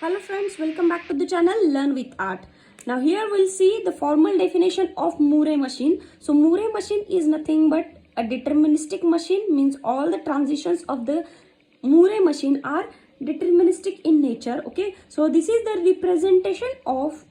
Hello friends, welcome back to the channel Learn with Art. Now here we'll see the formal definition of Moore machine. So Moore machine is nothing but a deterministic machine, means all the transitions of the Moore machine are deterministic in nature. Okay, so this is the representation of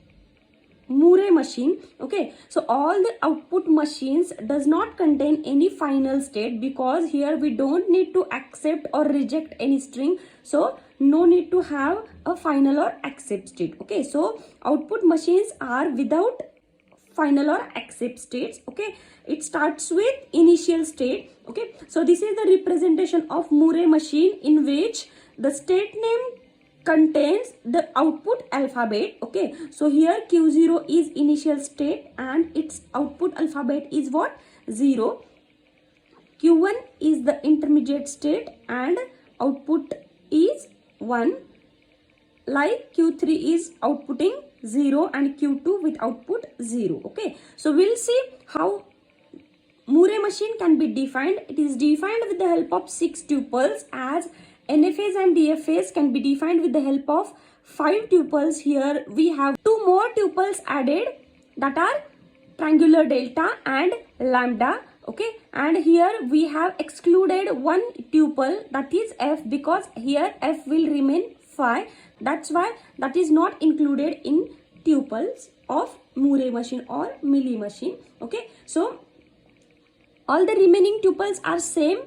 Moore machine. Okay, so all the output machines does not contain any final state, because here we don't need to accept or reject any string, so no need to have a final or accept state. Okay, so output machines are without final or accept states. Okay, it starts with initial state. Okay, so this is the representation of Moore machine, in which the state name contains the output alphabet. Okay, so here Q0 is initial state and its output alphabet is what? 0. Q1 is the intermediate state and output is 1, like Q3 is outputting 0 and Q2 with output 0. Okay, so we'll see how Moore machine can be defined. It is defined with the help of 6 tuples, as NFAs and DFAs can be defined with the help of 5 tuples. Here we have 2 more tuples added, that are triangular delta and lambda. Okay, and here we have excluded one tuple, that is F, because here F will remain phi. That's why that is not included in tuples of Moore machine or Mealy machine. Okay, so all the remaining tuples are same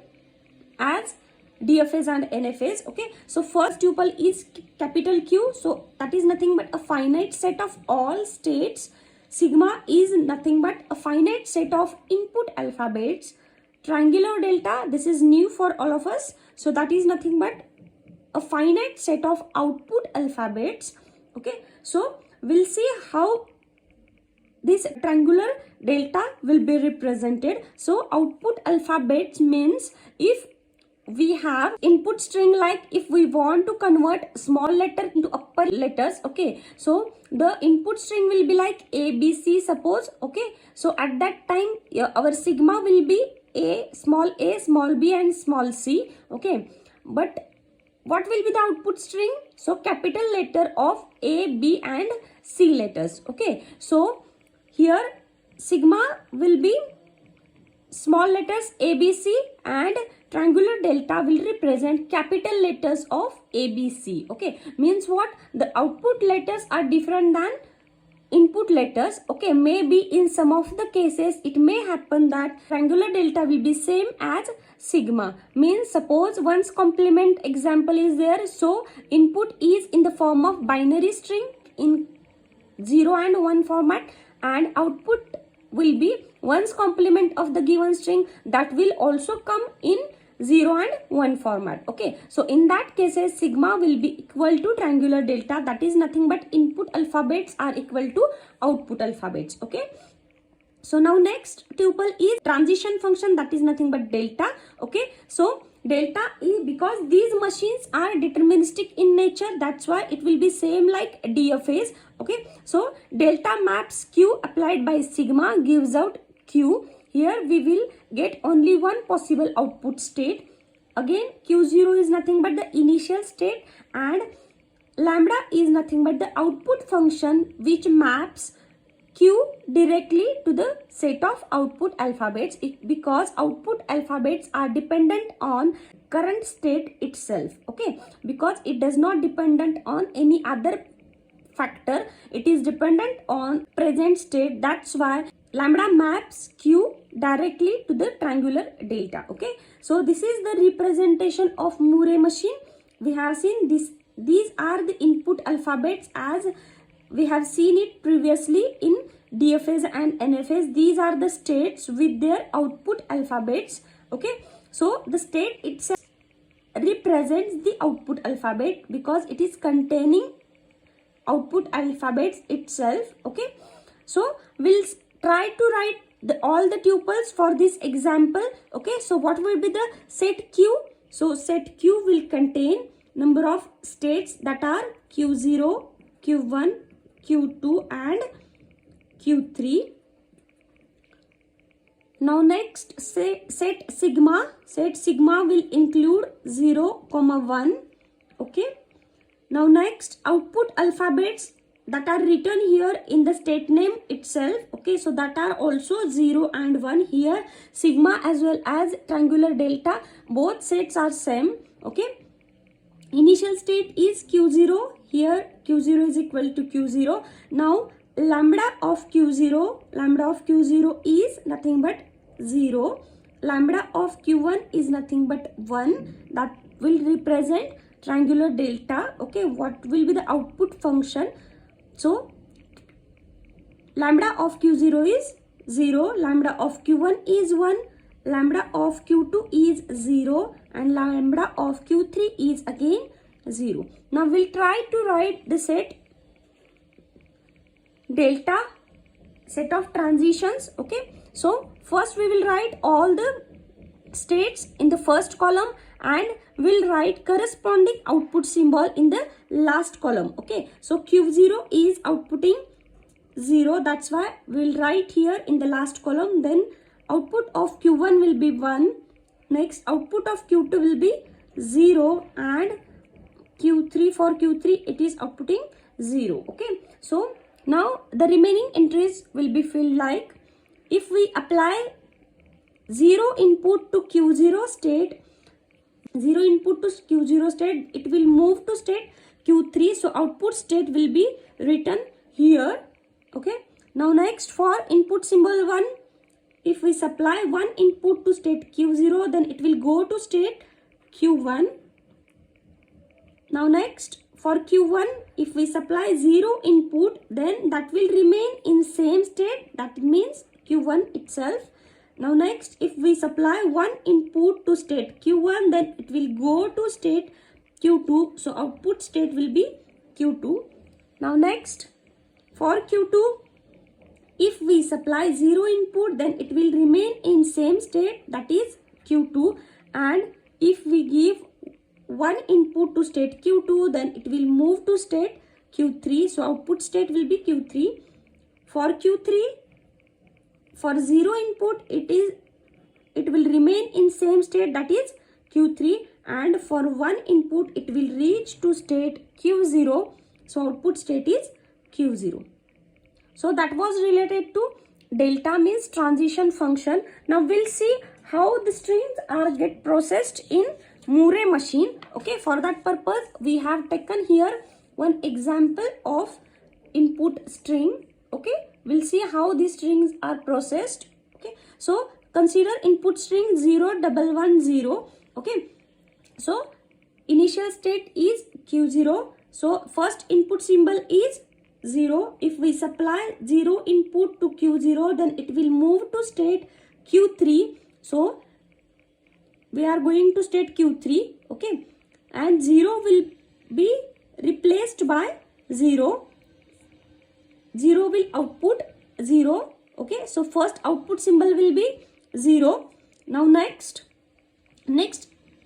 as DFAs and NFAs. Okay, so first tuple is capital Q, so that is nothing but a finite set of all states. Sigma is nothing but a finite set of input alphabets. Triangular delta, this is new for all of us, so that is nothing but a finite set of output alphabets. Okay, so we'll see how this triangular delta will be represented. So output alphabets means, if we have input string, like if we want to convert small letter into upper letters, okay, so the input string will be like ABC, suppose. Okay, so at that time our sigma will be a, small b and small c. Okay, but what will be the output string? So capital letter of A, B and C letters. Okay, so here sigma will be small letters ABC and triangular delta will represent capital letters of ABC. Okay, means what? The output letters are different than input letters. Okay, maybe in some of the cases it may happen that triangular delta will be same as sigma, means suppose one's complement example is there, so input is in the form of binary string in 0 and 1 format, and output will be one's complement of the given string, that will also come in 0 and 1 format. Okay, so in that cases sigma will be equal to triangular delta, that is nothing but input alphabets are equal to output alphabets. Okay, so now next tuple is transition function, that is nothing but delta. Okay, so delta is, because these machines are deterministic in nature, that's why it will be same like DFAs. Okay, so delta maps Q applied by sigma gives out Q. Here we will get only one possible output state. Again Q0 is nothing but the initial state, and lambda is nothing but the output function which maps Q directly to the set of output alphabets, because output alphabets are dependent on current state itself. Okay, because it does not dependent on any other factor, it is dependent on present state. That's why lambda maps Q directly to the triangular delta. Okay, so this is the representation of Moore machine. We have seen this, these are the input alphabets as we have seen it previously in DFAs and NFAs. These are the states with their output alphabets. Okay, so the state itself represents the output alphabet because it is containing output alphabets itself. Okay, so we'll try to write all the tuples for this example. Okay, so what will be the set Q? So set Q will contain number of states, that are Q0, Q1, Q2 and Q3. Now next set sigma. Set sigma will include 0, 1. Okay, Now next, output alphabets that are written here in the state name itself. Okay, so that are also 0 and 1 here. Sigma as well as triangular delta, both sets are same. Okay, initial state is Q0. Here Q0 is equal to Q0. Now lambda of Q0 is nothing but 0. Lambda of Q1 is nothing but 1. That will represent triangular delta. Okay, what will be the output function? So lambda of Q0 is 0, lambda of Q1 is 1, lambda of Q2 is 0, and lambda of Q3 is again 0. Now we'll try to write the set delta, set of transitions. Okay, so first we will write all the states in the first column and we'll write corresponding output symbol in the last column. Okay, so Q0 is outputting 0, that's why we'll write here in the last column. Then output of Q1 will be 1, next output of Q2 will be 0, and Q3, for Q3 it is outputting 0. Okay, so now the remaining entries will be filled like, if we apply 0 input to Q0 state, it will move to state Q3, so output state will be written here. Okay, now next, for input symbol 1, if we supply 1 input to state Q0, then it will go to state Q1. Now next, for Q1, if we supply 0 input, then that will remain in same state, that means Q1 itself. Now next, if we supply 1 input to state Q1, then it will go to state Q2, so output state will be Q2. Now next, for Q2, if we supply 0 input, then it will remain in same state, that is Q2, and if we give 1 input to state Q2, then it will move to state Q3, so output state will be Q3. For Q3, for 0 input, it will remain in same state, that is Q3, and for 1 input it will reach to state Q0, so output state is Q0. So that was related to delta, means transition function. Now we'll see how the strings are get processed in Moore machine. Okay, for that purpose we have taken here one example of input string. Okay, we'll see how these strings are processed. Okay, so consider input string 0110. Okay, so initial state is Q0, so first input symbol is 0. If we supply 0 input to Q0, then it will move to state Q3, so we are going to state Q3. Okay, and 0 will be replaced by 0. 0 will output 0. Okay, so first output symbol will be 0. Now next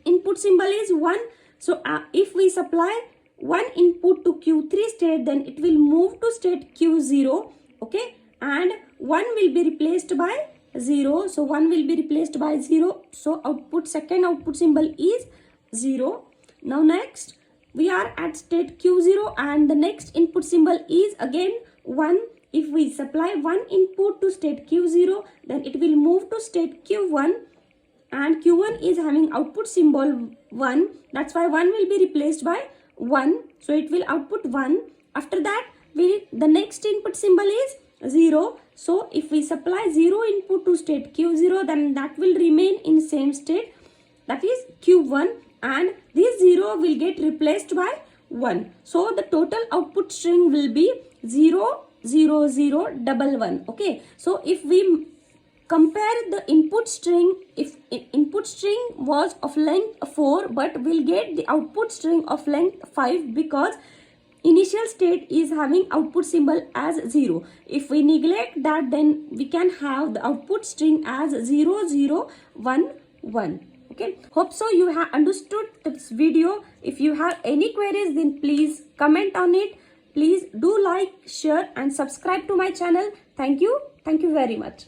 input symbol is 1. So if we supply 1 input to Q3 state, then it will move to state Q0. Okay, and 1 will be replaced by 0. So 1 will be replaced by 0. So second output symbol is 0. Now next, we are at state Q0 and the next input symbol is again 1. If we supply 1 input to state Q0, then it will move to state Q1, and Q1 is having output symbol 1. That's why 1 will be replaced by 1. So it will output 1. After that, the next input symbol is 0. So if we supply 0 input to state Q0, then that will remain in same state, that is Q1, and this 0 will get replaced by 1. So the total output string will be 0 0 0 1 1. Okay, so if we compare the input string, if input string was of length 4, but we'll get the output string of length 5 because initial state is having output symbol as 0. If we neglect that, then we can have the output string as 0 0 1 1. Okay, hope so you have understood this video. If you have any queries, then please comment on it. Please do like, share and subscribe to my channel. Thank you very much.